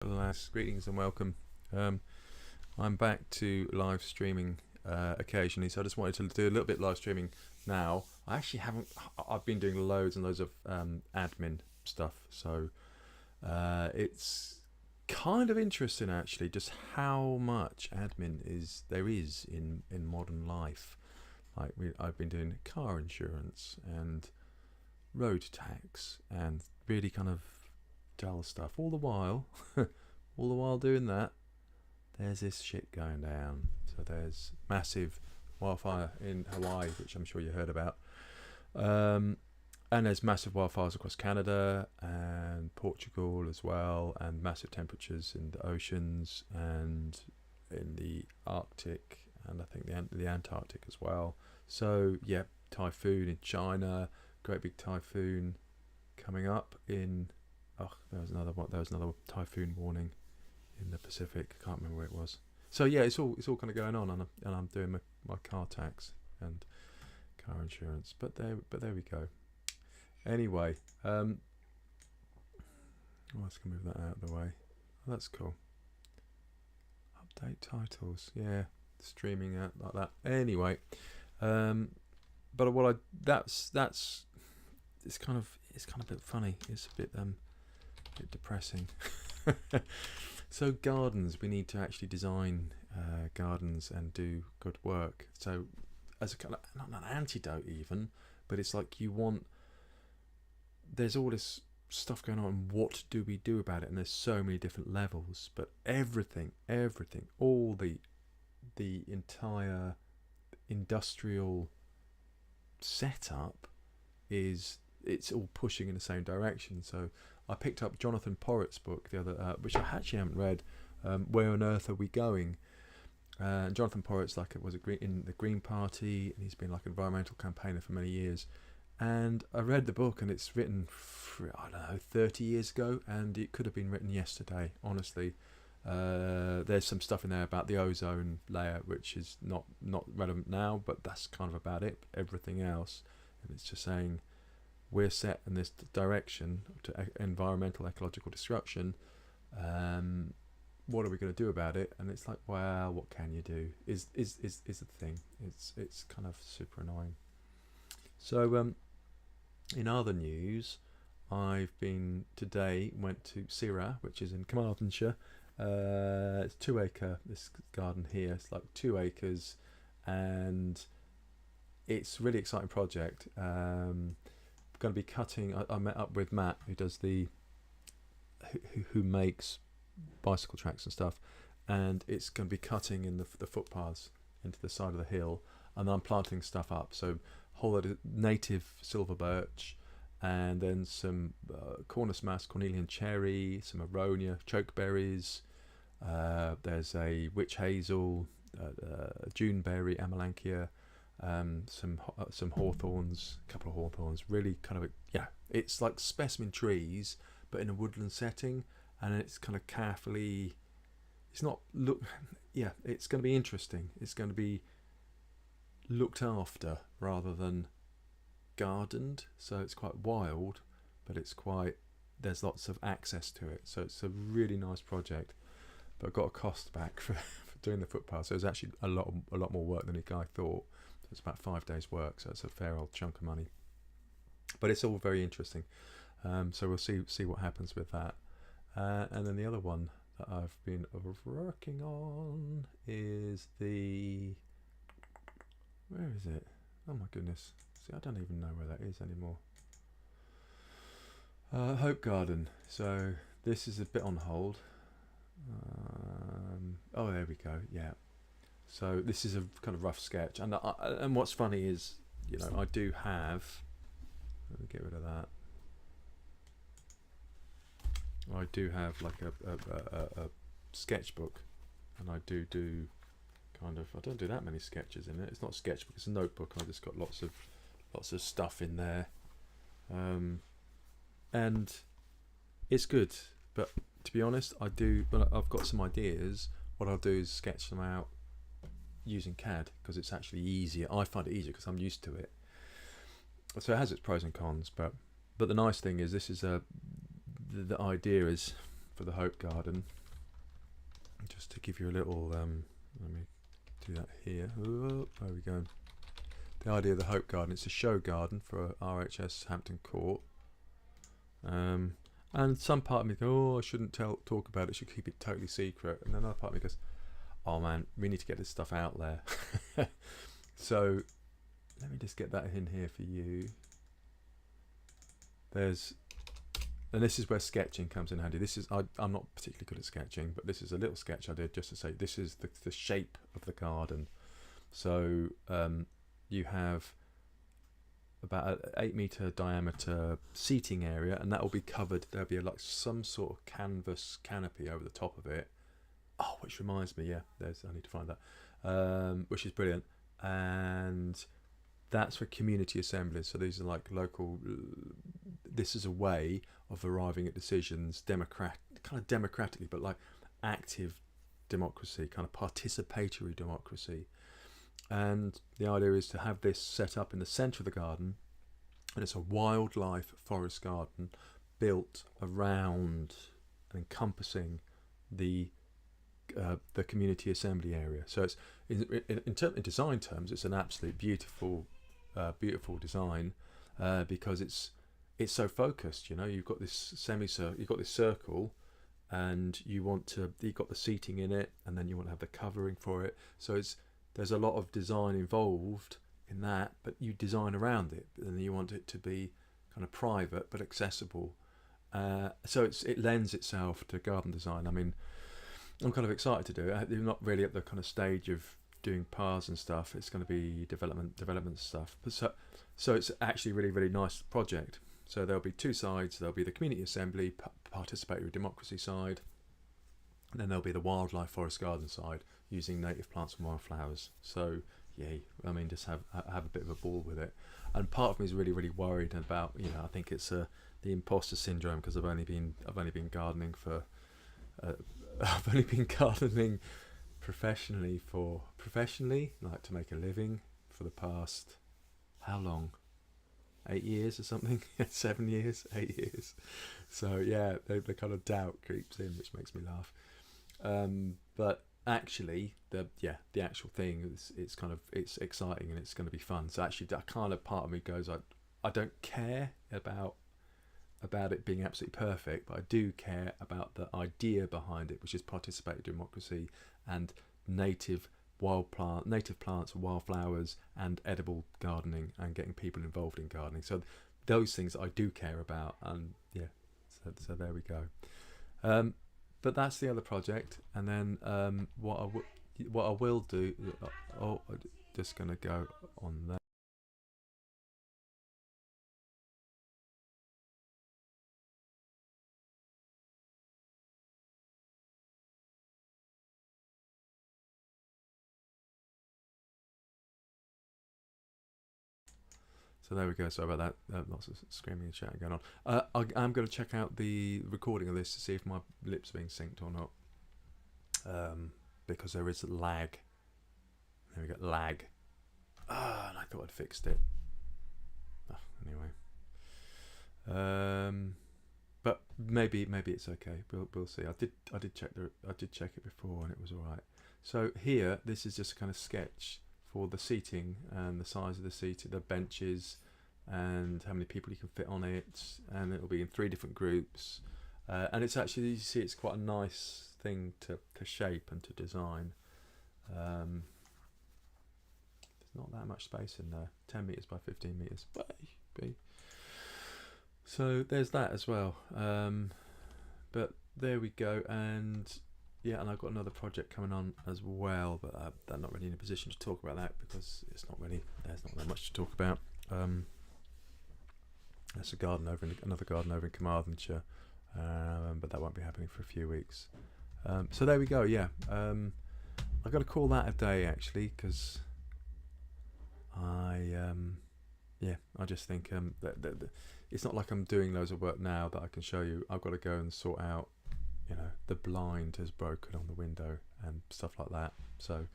Greetings and welcome. I'm back to live streaming occasionally, so I just wanted to do a little bit live streaming now. I actually haven't. I've been doing loads and loads of admin stuff, so it's kind of interesting actually, just how much admin there is in modern life. I've been doing car insurance and road tax and really kind of dull stuff all the while. All the while doing that, there's this shit going down. So there's massive wildfire in Hawaii, which I'm sure you heard about, and there's massive wildfires across Canada and Portugal as well, and massive temperatures in the oceans and in the Arctic, and I think the Antarctic as well. So yeah, typhoon in China, great big typhoon coming up in. Oh, there was another one. There was another typhoon warning in the Pacific. I can't remember where it was. So yeah, it's all kind of going on, and I'm doing my car tax and car insurance. But there we go. Anyway, let's move that out of the way. Oh, that's cool. Update titles. Yeah, streaming out like that. Anyway, but that's it's kind of a bit funny. It's a bit depressing. So gardens, we need to actually design gardens and do good work. So as a kind of, not an antidote even, but it's like there's all this stuff going on, what do we do about it? And there's so many different levels, but everything, all the entire industrial setup it's all pushing in the same direction. So I picked up Jonathan Porritt's book the other, which I actually haven't read. Where on earth are we going? Jonathan Porritt's in the Green Party, and he's been like an environmental campaigner for many years. And I read the book, and it's written, 30 years ago, and it could have been written yesterday. Honestly, there's some stuff in there about the ozone layer, which is not relevant now, but that's kind of about it. Everything else, and it's just saying, we're set in this direction to environmental ecological destruction. What are we going to do about it? And it's like, well, what can you do? Is the thing. It's kind of super annoying. So in other news, went to Syrah, which is in Carmarthenshire. It's 2 acre, this garden here. It's like 2 acres, and it's a really exciting project. Going to be cutting. I met up with Matt, who does who makes bicycle tracks and stuff, and it's going to be cutting in the footpaths into the side of the hill, and I'm planting stuff up. So whole lot of native silver birch, and then some Cornus mas, Cornelian cherry, some aronia, chokeberries. There's a witch hazel, juneberry, amelanchier. Some hawthorns, a couple of hawthorns, really kind of it's like specimen trees but in a woodland setting, and it's kind of carefully, it's going to be interesting. It's going to be looked after rather than gardened, so it's quite wild, but there's lots of access to it, so it's a really nice project. But I got a cost back for doing the footpath, so it was actually a lot more work than the guy thought. It's about 5 days work, so it's a fair old chunk of money. But it's all very interesting. So we'll see what happens with that. And then the other one that I've been working on is where is it? Oh my goodness. See, I don't even know where that is anymore. Hope Garden. So this is a bit on hold. Oh, there we go. Yeah. So this is a kind of rough sketch, and what's funny is, I do have. Let me get rid of that. I do have like a sketchbook, and I do kind of. I don't do that many sketches in it. It's not a sketchbook; it's a notebook. I just got lots of stuff in there, and it's good. But to be honest, when I've got some ideas, what I'll do is sketch them out using CAD, because it's actually easier. I find it easier because I'm used to it. So it has its pros and cons, but the nice thing is this is the idea is for the Hope Garden. Just to give you a little, let me do that here. Oh, there we go. The idea of the Hope Garden, it's a show garden for RHS Hampton Court. And some part of me goes, oh, I shouldn't talk about it, I should keep it totally secret. And another part of me goes, oh man, we need to get this stuff out there. So let me just get that in here for you. And this is where sketching comes in handy. This is, I'm not particularly good at sketching, but this is a little sketch I did just to say this is the shape of the garden. So you have about an 8-meter diameter seating area, and that will be covered. There'll be like some sort of canvas canopy over the top of it. Oh, which reminds me, yeah, I need to find that, which is brilliant. And that's for community assemblies. So these are like local. This is a way of arriving at decisions, kind of democratically, but like active democracy, kind of participatory democracy. And the idea is to have this set up in the centre of the garden, and it's a wildlife forest garden built around and encompassing the community assembly area. So it's in design terms, it's an absolute beautiful design, because it's so focused. You know, you've got this you've got this circle, and you've got the seating in it, and then you want to have the covering for it. So there's a lot of design involved in that, but you design around it, and you want it to be kind of private but accessible. So it lends itself to garden design. I mean, I'm kind of excited to do it. I'm not really at the kind of stage of doing paths and stuff. It's going to be development stuff. But so it's actually a really, really nice project. So there'll be two sides. There'll be the community assembly, participatory democracy side, and then there'll be the wildlife forest garden side, using native plants and wildflowers. So yay, I mean, just have a bit of a ball with it. And part of me is really, really worried about, I think it's the imposter syndrome, because I've only been gardening for I've only been gardening professionally, like to make a living, for the past, how long? 8 years or something? 7 years, 8 years. So yeah, the kind of doubt creeps in, which makes me laugh. But actually, the actual thing it's exciting, and it's going to be fun. So actually, that kind of part of me goes, I don't care about it being absolutely perfect, but I do care about the idea behind it, which is participatory democracy and native plants, wildflowers, and edible gardening, and getting people involved in gardening. So those things I do care about, and yeah, so there we go. But that's the other project, and then what I will do. I'm just gonna go on there. So there we go. Sorry about that. Lots of screaming and shouting going on. I'm going to check out the recording of this to see if my lips are being synced or not, because there is lag. There we go, lag. And I thought I'd fixed it. Anyway, but maybe it's okay. We'll see. I did check it before, and it was all right. So here, this is just a kind of sketch for the seating and the size of the seating, the benches, and how many people you can fit on it, and it'll be in 3 different groups, and it's actually, you see, it's quite a nice thing to shape and to design. There's not that much space in there, 10 meters by 15 meters. So there's that as well. But there we go. And yeah, and I've got another project coming on as well, but I'm not really in a position to talk about that, because there's not that much to talk about. There's another garden over in Carmarthenshire, but that won't be happening for a few weeks. So there we go. Yeah, I've got to call that a day, actually, because I just think that it's not like I'm doing loads of work now that I can show you. I've got to go and sort out, the blind has broken on the window and stuff like that. So,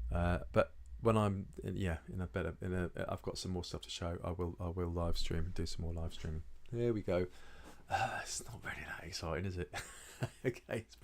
but when I'm I've got some more stuff to show. I will live stream and do some more live streaming. There we go. It's not really that exciting, is it? Okay, it's been